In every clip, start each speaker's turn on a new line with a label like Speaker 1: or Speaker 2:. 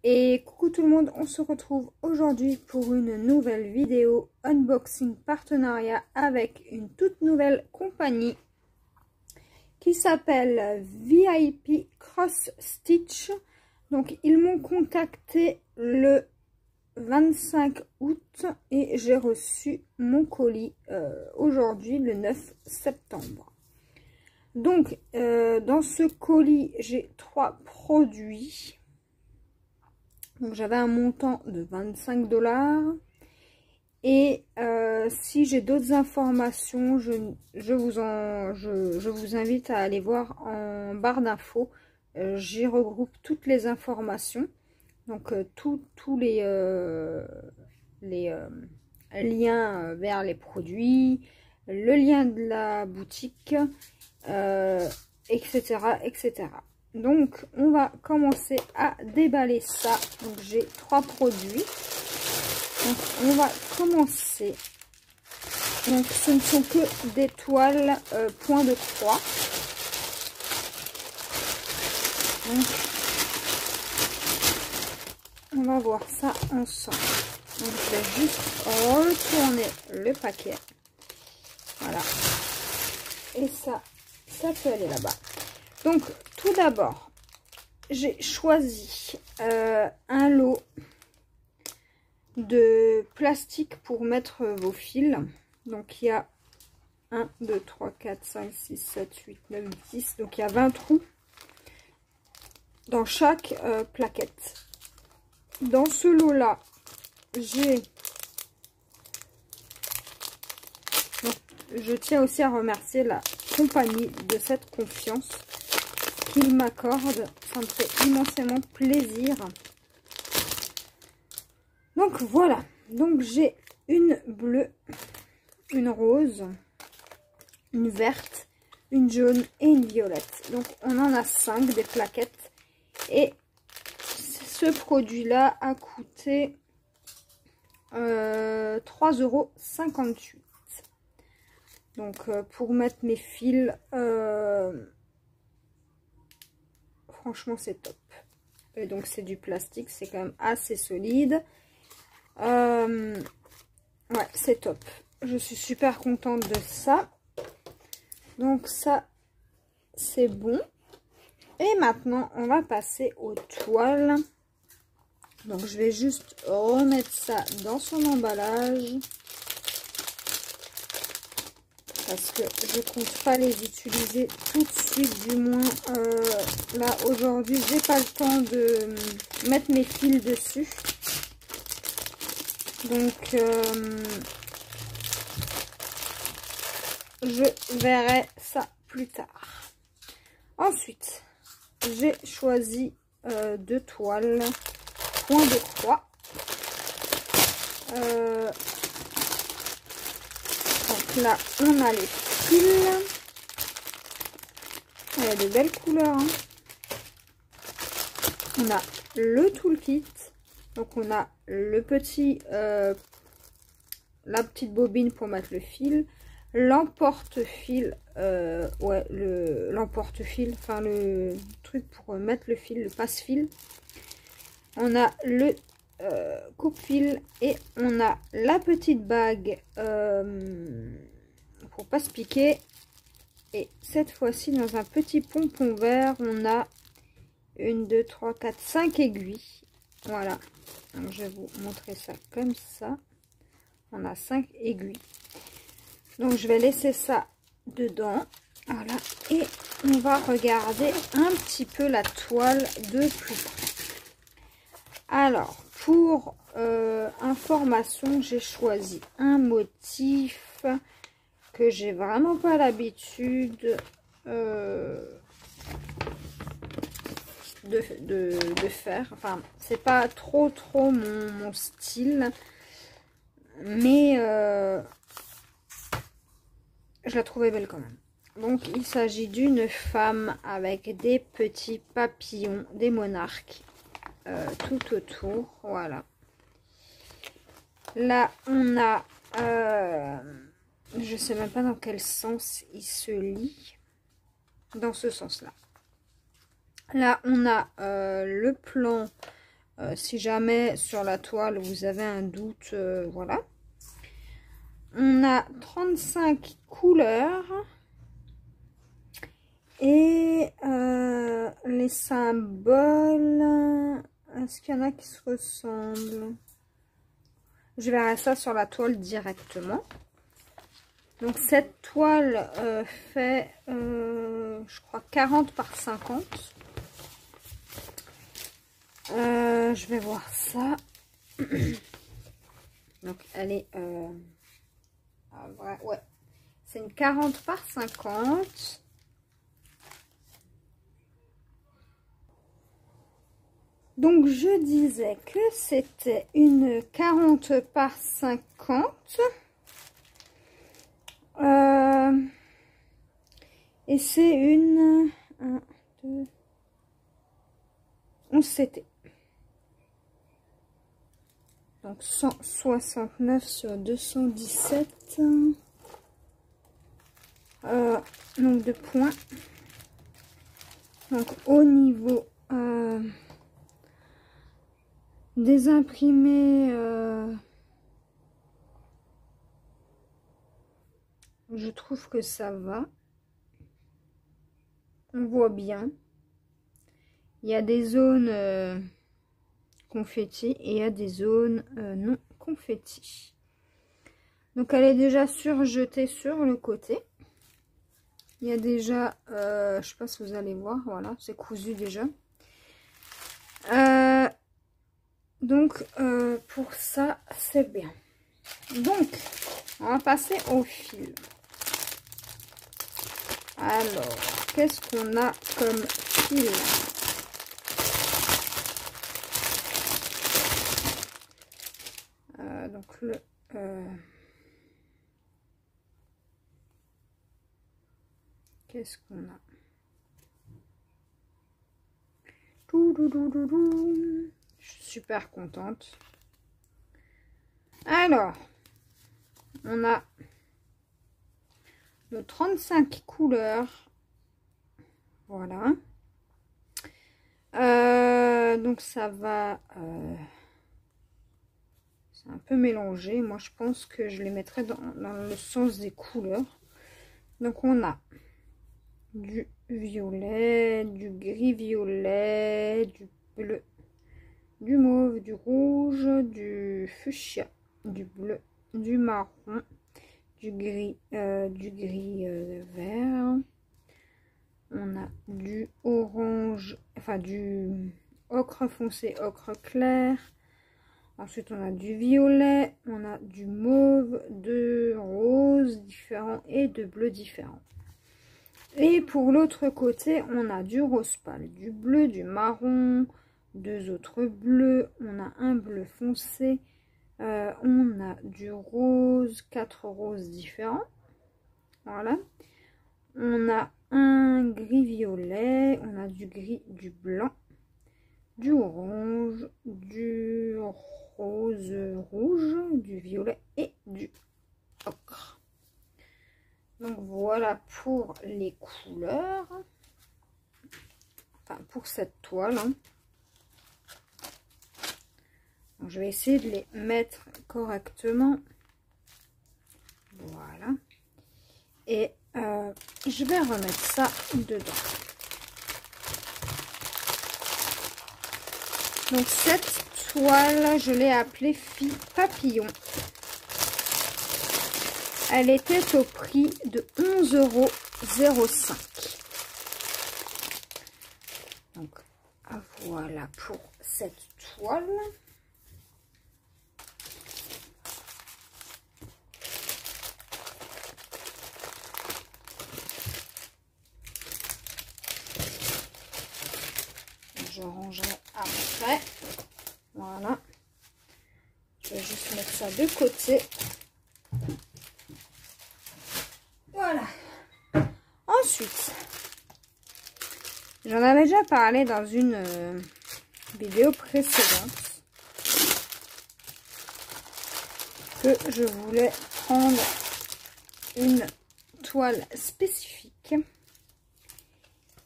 Speaker 1: Et coucou tout le monde, on se retrouve aujourd'hui pour une nouvelle vidéo unboxing partenariat avec une toute nouvelle compagnie qui s'appelle VIP Cross Stitch. Donc ils m'ont contacté le 25 août et j'ai reçu mon colis aujourd'hui le 9 septembre. Donc dans ce colis j'ai 3 produits. Donc j'avais un montant de 25 $. Et si j'ai d'autres informations, je vous invite à aller voir en barre d'infos. J'y regroupe toutes les informations. Donc tous les liens vers les produits, le lien de la boutique, etc., etc. Donc on va commencer à déballer ça. Donc j'ai 3 produits. Donc on va commencer. Donc ce ne sont que des toiles point de croix. Donc on va voir ça ensemble. Donc je vais juste retourner le paquet. Voilà. Et ça peut aller là-bas. Donc tout d'abord, j'ai choisi un lot de plastique pour mettre vos fils. Donc il y a 1, 2, 3, 4, 5, 6, 7, 8, 9, 10. Donc il y a 20 trous dans chaque plaquette. Dans ce lot-là, je tiens aussi à remercier la compagnie de cette confiance qu'il m'accorde. Ça me fait immensément plaisir. Donc voilà. Donc j'ai une bleue, une rose, une verte, une jaune et une violette. Donc on en a 5 des plaquettes. Et ce produit-là a coûté 3,58 €. Donc pour mettre mes fils, franchement c'est top. Et donc c'est du plastique, c'est quand même assez solide. Ouais, c'est top. Je suis super contente de ça. Donc ça c'est bon. Et maintenant on va passer aux toiles. Donc je vais juste remettre ça dans son emballage. Parce que je compte pas les utiliser tout de suite, du moins là aujourd'hui j'ai pas le temps de mettre mes fils dessus. Donc je verrai ça plus tard. Ensuite j'ai choisi 2 toiles point de croix. Donc là on a les fils. Il y a de belles couleurs, hein. On a le toolkit. Donc on a le petit la petite bobine pour mettre le fil, l'emporte-fil, ouais, l'emporte-fil, enfin le truc pour mettre le fil, le passe-fil. On a le coupe-fil et on a la petite bague pour pas se piquer. Et cette fois-ci, dans un petit pompon vert, on a 1, 2, 3, 4, 5 aiguilles. Voilà. Donc, je vais vous montrer ça comme ça. On a 5 aiguilles. Donc, je vais laisser ça dedans. Voilà. Et on va regarder un petit peu la toile de plus près. Alors, pour information, j'ai choisi un motif que j'ai vraiment pas l'habitude de faire. Enfin, c'est pas trop mon style, mais je la trouvais belle quand même. Donc il s'agit d'une femme avec des petits papillons, des monarques tout autour. Voilà. Là on a je sais même pas dans quel sens il se lit. Dans ce sens là. Là on a le plan si jamais sur la toile vous avez un doute, voilà. On a 35 couleurs. Et les symboles, est-ce qu'il y en a qui se ressemblent? Je verrai ça sur la toile directement. Donc cette toile fait, je crois, 40 par 50. Je vais voir ça. Donc elle est... ouais, c'est une 40 par 50. Donc, je disais que c'était une 40 par 50. Et c'est une 1, 2, 11 CT. Donc, 169 sur 217. Donc, de points. Donc, au niveau... des imprimés, je trouve que ça va. On voit bien. Il y a des zones confetti et il y a des zones non confetti. Donc elle est déjà surjetée sur le côté. Il y a déjà, je sais pas si vous allez voir, voilà, c'est cousu déjà. Donc, pour ça, c'est bien. Donc, on va passer au fil. Alors, qu'est-ce qu'on a comme fil? Donc, le... qu'est-ce qu'on a? Je suis super contente. Alors, on a nos 35 couleurs. Voilà. Donc ça va... c'est un peu mélangé. Moi, je pense que je les mettrai dans le sens des couleurs. Donc, on a du violet, du gris-violet, du bleu, du mauve, du rouge, du fuchsia, du bleu, du marron, du gris vert. On a du orange, enfin du ocre foncé, ocre clair. Ensuite, on a du violet, on a du mauve, de rose différents et de bleu différents. Et pour l'autre côté, on a du rose pâle, du bleu, du marron, deux autres bleus, on a un bleu foncé, on a du rose, 4 roses différents. Voilà. On a un gris violet, on a du gris, du blanc, du orange, du rose rouge, du violet et du ocre. Donc voilà pour les couleurs, enfin pour cette toile. Hein. Donc, je vais essayer de les mettre correctement. Voilà. Et je vais remettre ça dedans. Donc cette toile, je l'ai appelée Fille Papillon. Elle était au prix de 11,05 €. Donc voilà pour cette toile. Je rangerai après. Voilà. Je vais juste mettre ça de côté. Voilà. Ensuite, j'en avais déjà parlé dans une vidéo précédente que je voulais prendre une toile spécifique.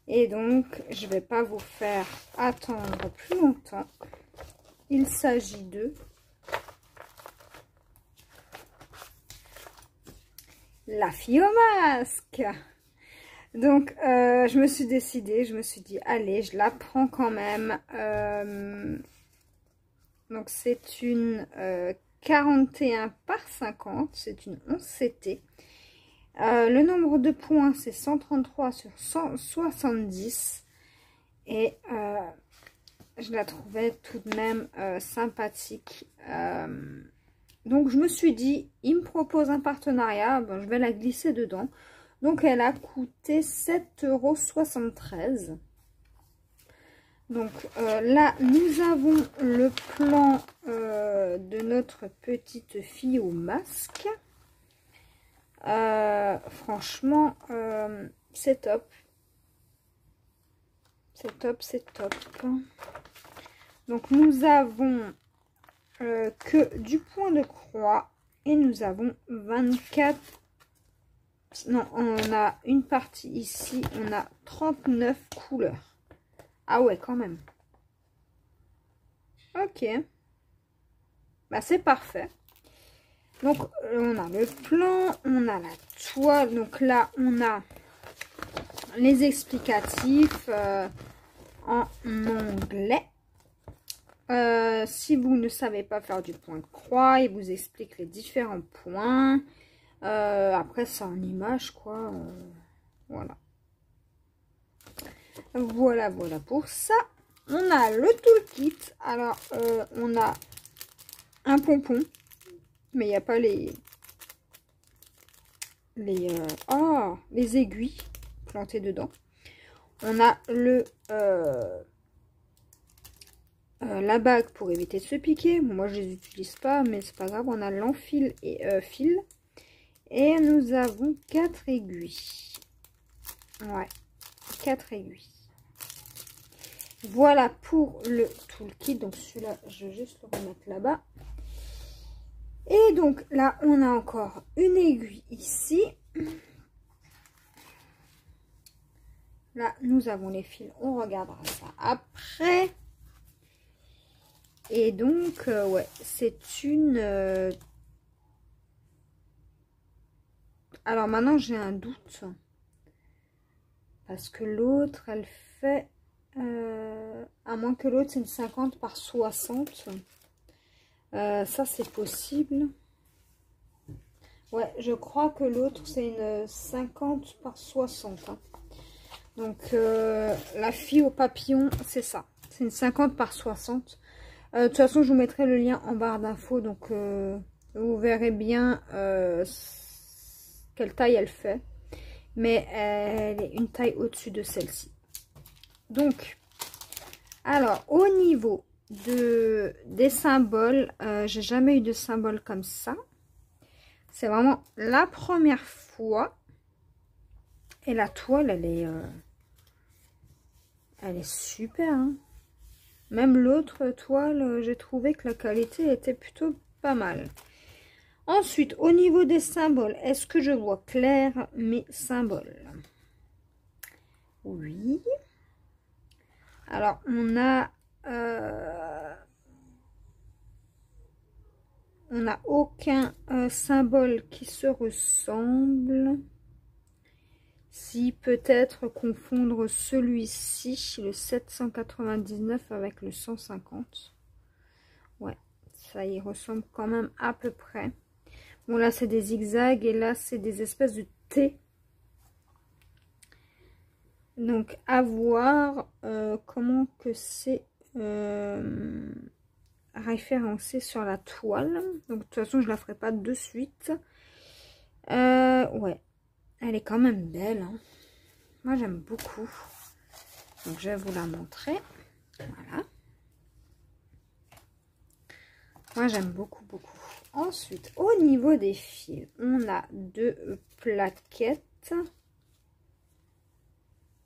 Speaker 1: Et donc, je vais pas vous faire attendre plus longtemps. il s'agit de la fille au masque. Donc, je me suis décidée, je me suis dit, allez, je la prends quand même. Donc, c'est une 41 par 50, c'est une 11 CT. Le nombre de points, c'est 133 sur 170. Et je la trouvais tout de même sympathique. Donc, je me suis dit, il me propose un partenariat, ben, je vais la glisser dedans. Donc, elle a coûté 7,73 €. Donc, là, nous avons le plan de notre petite fille au masque. Franchement, c'est top. C'est top, c'est top. Donc, nous avons que du point de croix. Et nous avons 24... Non, on a une partie ici. On a 39 couleurs. Ah ouais, quand même. Ok. Bah, c'est parfait. Donc, on a le plan. On a la toile. Donc là, on a les explicatifs en anglais. Si vous ne savez pas faire du point de croix, il vous explique les différents points. Après, c'est en image, quoi. Voilà. Voilà pour ça. On a le toolkit. Alors, on a un pompon. Mais il n'y a pas les aiguilles plantées dedans. On a la bague pour éviter de se piquer. Bon, moi, je les utilise pas, mais c'est pas grave. On a l'enfil et fil. Et nous avons 4 aiguilles. Ouais, 4 aiguilles. Voilà pour le toolkit. Donc, celui-là, je vais juste le remettre là-bas. Et donc, là, on a encore une aiguille ici. Là, nous avons les fils. On regardera ça après. Et donc, ouais, c'est une... Alors, maintenant, j'ai un doute. Parce que l'autre, elle fait... à moins que l'autre, c'est une 50 par 60. Ça, c'est possible. Ouais, je crois que l'autre, c'est une 50 par 60. Hein. Donc, la fille au papillon, c'est ça. C'est une 50 par 60. De toute façon, je vous mettrai le lien en barre d'infos. Donc, vous verrez bien quelle taille elle fait. Mais elle est une taille au-dessus de celle-ci. Donc, alors, au niveau des symboles, j'ai jamais eu de symbole comme ça. C'est vraiment la première fois. Et la toile, elle est super. Hein. Même l'autre toile, j'ai trouvé que la qualité était plutôt pas mal. Ensuite, au niveau des symboles, est-ce que je vois clair mes symboles? Oui. Alors, on n'a aucun symbole qui se ressemble. Si peut-être confondre celui-ci, le 799 avec le 150. Ouais, ça y ressemble quand même à peu près. Bon, là, c'est des zigzags et là, c'est des espèces de T. Donc, à voir comment que c'est référencé sur la toile. Donc, de toute façon, je la ferai pas de suite. Ouais, elle est quand même belle. Hein. Moi, j'aime beaucoup. Donc, je vais vous la montrer. Voilà. Moi, j'aime beaucoup, beaucoup. Ensuite, au niveau des fils, on a 2 plaquettes.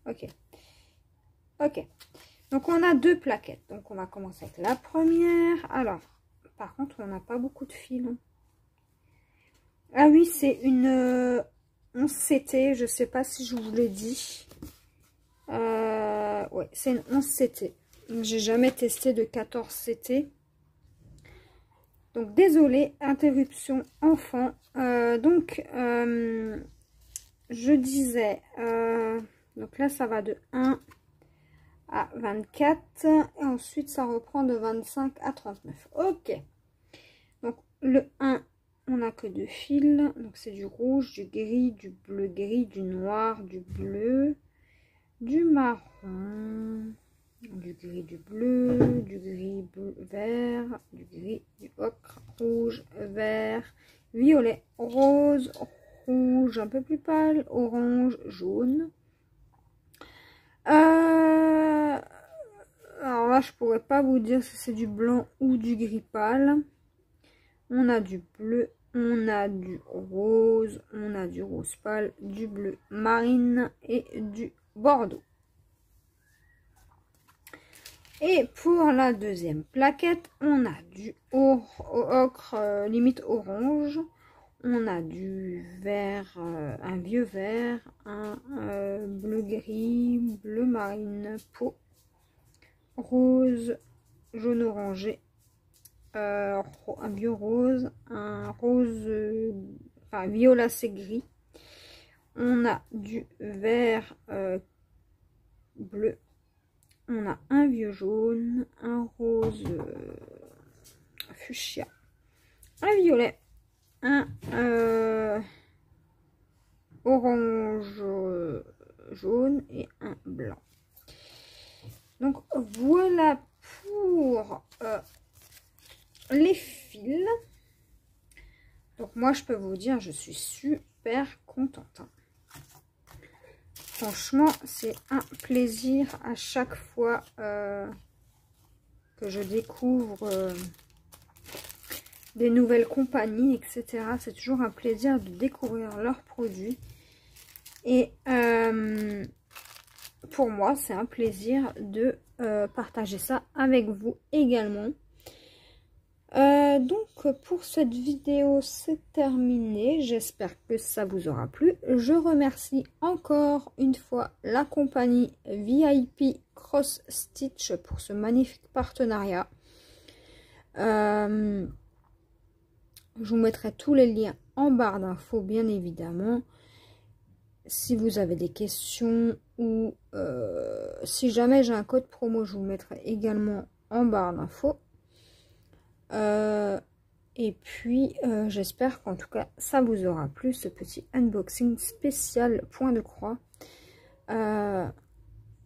Speaker 1: Ok. Ok. Donc, on a 2 plaquettes. Donc, on va commencer avec la première. Alors, par contre, on n'a pas beaucoup de fils. Hein. Ah oui, c'est une 11 CT. Je ne sais pas si je vous l'ai dit. Ouais, c'est une 11 CT. J'ai jamais testé de 14 CT. Donc désolée, interruption enfant. Je disais, donc là ça va de 1 à 24 et ensuite ça reprend de 25 à 39. Ok, donc le 1, on n'a que 2 fils, donc c'est du rouge, du gris, du bleu gris, du noir, du bleu, du marron, du gris, du bleu, du gris, bleu, vert, du gris, du ocre, rouge, vert, violet, rose, rouge un peu plus pâle, orange, jaune. Alors là, je pourrais pas vous dire si c'est du blanc ou du gris pâle. On a du bleu, on a du rose pâle, du bleu marine et du bordeaux. Et pour la deuxième plaquette, on a du ocre limite orange. On a du vert, un vieux vert, un bleu gris, bleu marine, peau, rose, jaune orangé, un vieux rose, un rose, enfin violacé gris. On a du vert bleu. On a un vieux jaune, un rose fuchsia, un violet, un orange jaune et un blanc. Donc voilà pour les fils. Donc moi je peux vous dire, je suis super contente. Franchement, c'est un plaisir à chaque fois que je découvre des nouvelles compagnies, etc. C'est toujours un plaisir de découvrir leurs produits. Et pour moi, c'est un plaisir de partager ça avec vous également. Donc pour cette vidéo c'est terminé, j'espère que ça vous aura plu. Je remercie encore une fois la compagnie VIP Cross Stitch pour ce magnifique partenariat. Je vous mettrai tous les liens en barre d'infos bien évidemment. Si vous avez des questions ou si jamais j'ai un code promo, je vous mettrai également en barre d'infos. Et puis j'espère qu'en tout cas ça vous aura plu, ce petit unboxing spécial point de croix.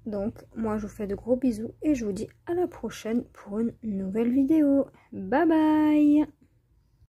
Speaker 1: Donc moi je vous fais de gros bisous et je vous dis à la prochaine pour une nouvelle vidéo. Bye bye.